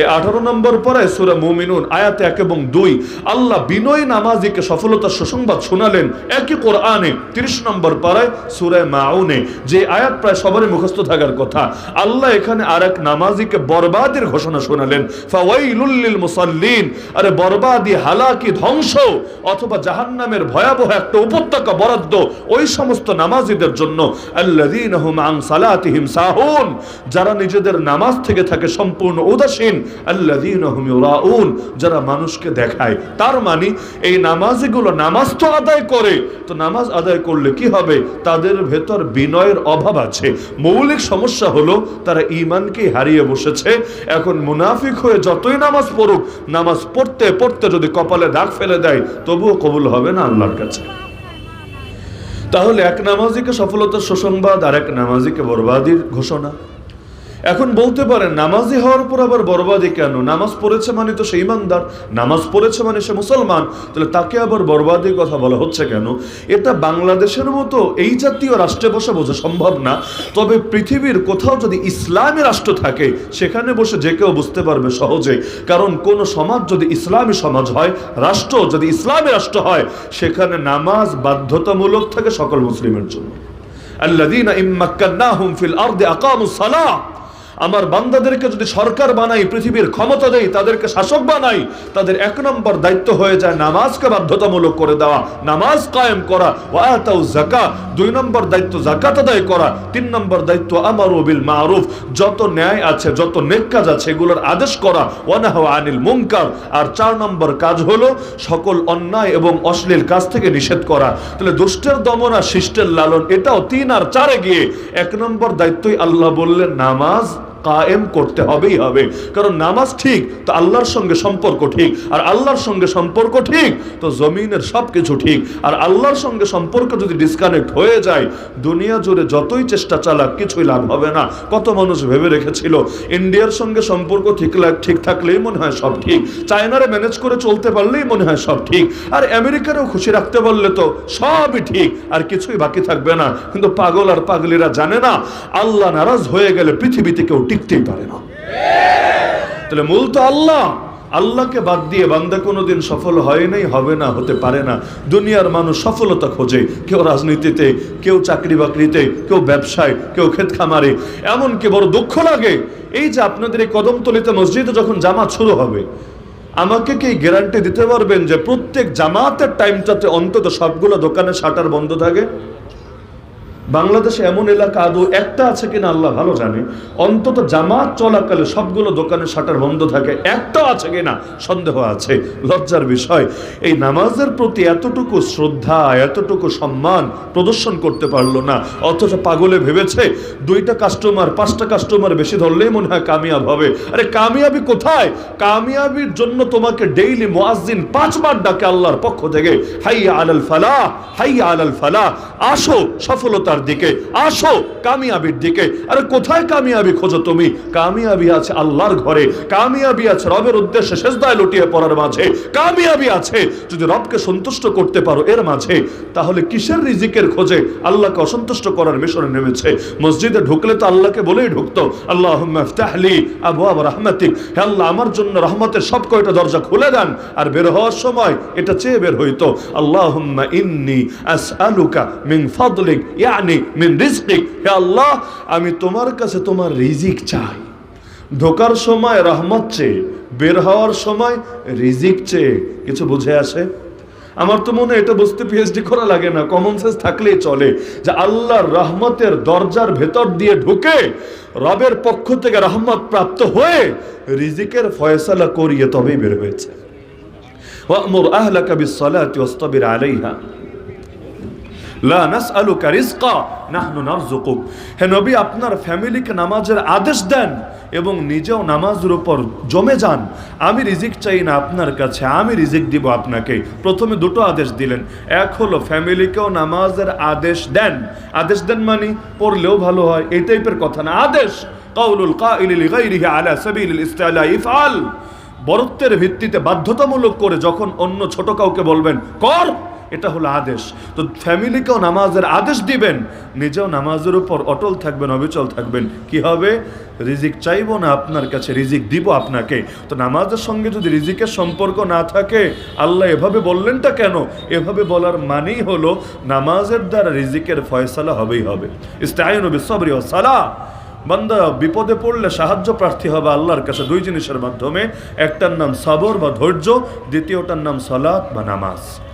এই 18 নম্বর পরে সূরা মুমিনুন আয়াত 1 এবং 2 আল্লাহ বিনয়ী নামাজিকে সফলতার সুসংবাদ শোনালেন। একই কোরআনে 30 নম্বর পারায় সূরা মাউনে যে আয়াত প্রায় সবারই মুখস্থ থাকার কথা, আল্লাহ এখানে আরেক নামাজিকে বরবাদের ঘোষণা শোনালেন। ফাওয়াইলুল লিল মুসাল্লিন, আরে বরবাদি, হালাকি, ধ্বংস অথবা জাহান্নামের ভয়াবহ একটা উপত্যকা বরাদ্দ ওই সমস্ত নামাজিদের জন্য আল্লাযীনা হুম আন সালাতিহিম সাহুন, যারা নিজেদের নামাজ থেকে থাকে সম্পূর্ণ উদাসীন, আল্লাযীনা হুম ইউরাউন, যারা মানুষকে দেখায়। তার মানে এই নামাজিগুলো নামাজ তো আদায় করে, তো নামাজ আদায় করলে কি হবে? তাদের ভেতর বিনয়ের অভাব আছে। মৌলিক সমস্যা হলো তারা ঈমানকে হারিয়ে বসেছে। এখন মুনাফিক হয়ে যতই নামাজ পড়ুক, নামাজ পড়তে পড়তে যদি কপালে দাগ ফেলে দেয় তবুও কবুল হবে না আল্লাহর কাছে। তাহলে এক নামাজিকে সফলতার সুসংবাদ আর এক নামাজিকে বরবাদির ঘোষণা। এখন বলতে পারেন নামাজি হওয়ার পর আবার বরবাদি কেন? নামাজ পড়েছে মানে তো সে ইমানদার, নামাজ পড়েছে মানে সে মুসলমান, তাহলে তাকে আবার বরবাদির কথা বলা হচ্ছে কেন? এটা বাংলাদেশের মতো এই জাতীয় রাষ্ট্রে বসে বোঝা সম্ভব না। তবে পৃথিবীর কোথাও যদি ইসলামী রাষ্ট্র থাকে সেখানে বসে যে কেউ বুঝতে পারবে সহজে। কারণ কোন সমাজ যদি ইসলামী সমাজ হয়, রাষ্ট্র যদি ইসলামী রাষ্ট্র হয়, সেখানে নামাজ বাধ্যতামূলক থাকে সকল মুসলিমের জন্য। আল্লাযীনা ইম্মাক্কান্নাহুম ফিল আরদি আকামুস সালাহ, আমার বান্দাদেরকে যদি সরকার বানাই, পৃথিবীর ক্ষমতা দেই, তাদেরকে শাসক বানাই, তাদের 1 নম্বর দায়িত্ব হয়ে যায় নামাজকে বাধ্যতামূলক করে দেওয়া, নামাজ কায়েম করা। ওয়া আতাউ যাকাত, 2 নম্বর দায়িত্ব যাকাত আদায় করা। 3 নম্বর দায়িত্ব আমারু বিল মারুফ, যত ন্যায় আছে, যত নেক কাজ আছে এগুলোর আদেশ করা। ওয়া নাহু আনিল মুনকার, আর 4 নম্বর কাজ হলো সকল অন্যায় এবং অশ্লীল কাজ থেকে নিষেধ করা। তাহলে দুষ্টের দমন আর শিষ্টের লালন, এটাও 3 আর 4 এ গিয়ে 1 নম্বর দায়িত্বই আল্লাহ বললেন নামাজ কায়েম করতে হবেই হবে। কারণ নামাজ ঠিক তো আল্লাহর সঙ্গে সম্পর্ক ঠিক, আর আল্লাহর সঙ্গে সম্পর্ক ঠিক তো জমিনের সবকিছু ঠিক। আর আল্লাহর সঙ্গে সম্পর্ক যদি ডিসকানেক্ট হয়ে যায়, দুনিয়া জুড়ে যতই চেষ্টা চালাক কিছুই লাভ হবে না। কত মানুষ ভেবে রেখেছিল ইন্ডিয়ার সঙ্গে সম্পর্ক ঠিক থাকলেই মনে হয় সব ঠিক, চায়নারে ম্যানেজ করে চলতে পারলেই মনে হয় সব ঠিক, আর আমেরিকারও খুশি রাখতে পারলে তো সবই ঠিক, আর কিছুই বাকি থাকবে না। কিন্তু পাগল আর পাগলিরা জানে না আল্লাহ নারাজ হয়ে গেলে পৃথিবীতে কেউ টিকতেই পারে না। তাহলে মূল তো আল্লাহ। আল্লাহকে বাদ দিয়ে বান্দা কোনোদিন সফল হয় নাই, হবে না, হতে পারে না। দুনিয়ার মানুষ সফলতা খোঁজে, কেউ রাজনীতিতে, কেউ চাকরি বাকরিতে, কেউ ব্যবসায়, কেউ ক্ষেত খামারে। এমনকি বড় দুঃখ লাগে এই যে আপনাদের এই কদমতলিতে মসজিদে যখন জামাত শুরু হবে, আমাকে কি গ্যারান্টি দিতে পারবেন যে প্রত্যেক জামাতের টাইমটাতে অন্তত সবগুলো দোকানের শাটার বন্ধ থাকে? বাংলাদেশে এমন এলাকা আদৌ একটা আছে কিনা আল্লাহ ভালো জানে। অন্তত জামাত চলাকালে সবগুলো দোকানের শাটার বন্ধ থাকে, একটা আছে কিনা সন্দেহ আছে। লজ্জার বিষয়, এই নামাজের প্রতি এতটুকু শ্রদ্ধা, এতটুকু সম্মান প্রদর্শন করতে পারলো না। অথচ পাগলে ভেবেছে 2টা কাস্টমার 5টা কাস্টমার বেশি ধরলেই মনে হয় কামিয়াব হবে। আরে কামিয়াবি কোথায়? কামিয়াবির জন্য তোমাকে ডেইলি মুয়াজ্জিন 5 বার ডাকে আল্লাহর পক্ষ থেকে, হাইয়া আলাল ফালাহ, হাইয়া আলাল ফালাহ, আসো সফলতার দিকে, আসো কামিয়াবির দিকে। আরে কোথায় কামিয়াবি খোঁজো তুমি? কামিয়াবি আছে আল্লাহর ঘরে, কামিয়াবি আছে রবের উদ্দেশ্যে সেজদায় লুটিয়ে পড়ার মাঝে, কামিয়াবি আছে যদি রবকে সন্তুষ্ট করতে পারো এর মাঝে। তাহলে কিসের রিজিকের খোঁজে আল্লাহকে অসন্তুষ্ট করার মিশনে নেমেছে? মসজিদে ঢুকলে তো আল্লাহকে বলেই ঢুকতো, আল্লাহুম্মা ইফতাহলি আবওয়াব রাহমাতিক, হে আল্লাহ আমার জন্য রহমতের সব কয়টা দরজা খুলে দেন। আর বের হওয়ার সময় এটা চেয়ে বের হইতো, আল্লাহুম্মা ইন্নী আসআলুকা মিন ফাদলিক ইয়ানি মিন রিজকিক, হে আল্লাহ আমি তোমার কাছে তোমার রিজিক চাই। ঢোকার সময় রহমত চেয়ে, বের হওয়ার সময় রিজিক চেয়ে। কিছু বুঝে আসে? আমার তো মনে হয় এটা বুঝতে পিএইচডি করা লাগে না, কমন সেন্স থাকলেই চলে যে আল্লাহর রহমতের দরজার ভেতর দিয়ে ঢুকে রবের পক্ষ থেকে রহমত প্রাপ্ত হয়ে রিজিকের ফয়সালা করিয়ে তবেই বের হয়েছে। ওয়া'মুর আহলাকা বিস-সালাতি ওয়াসতাবির আলাইহা লা নাসআলুকা রিজকা নাহনু নারযুকুক। হে নবী আপনার ফ্যামিলিকে নামাজের আদেশ দেন এবং নিজেও নামাজের উপর জমে যান। আমি রিজিক চাই না আপনার কাছে, আমি রিজিক দিব আপনাকে। প্রথমে 2টো আদেশ দিলেন, এক হলো ফ্যামিলিকেও নামাজের আদেশ দেন। আদেশ দেন মানে পড়লেও ভালো হয় এই টাইপের কথা না, আদেশ। কাউলুল কাইলি লিগাইরিহি আলা সাবিলিল ইস্তিলা ইফআল, বরত্বের ভিত্তিতে বাধ্যতামূলক করে যখন অন্য ছোট কাউকে বলবেন কর, এটা হলো আদেশ। তো ফ্যামিলিকেও নামাজের আদেশ দিবেন, নিজেও নামাজের উপর অটল থাকবেন, অবিচল থাকবেন। কি হবে? রিজিক চাইবো না আপনার কাছে, রিজিক দিব আপনাকে। তো নামাজের সঙ্গে যদি রিজিকের সম্পর্ক না থাকে, আল্লাহ এভাবে বললেনটা কেন? এভাবে বলার মানেই হলো নামাজের দ্বারা রিজিকের ফয়সালা হবেই হবে। ইস্তাঈনু বিস-সাবরি ওয়াস-সালাহ। বান্দা বিপদে পড়লে সাহায্য প্রার্থী হবে আল্লাহর কাছে দুই জিনিসের মাধ্যমে। একটার নাম সাবর বা ধৈর্য, দ্বিতীয়টার নাম সালাত বা নামাজ।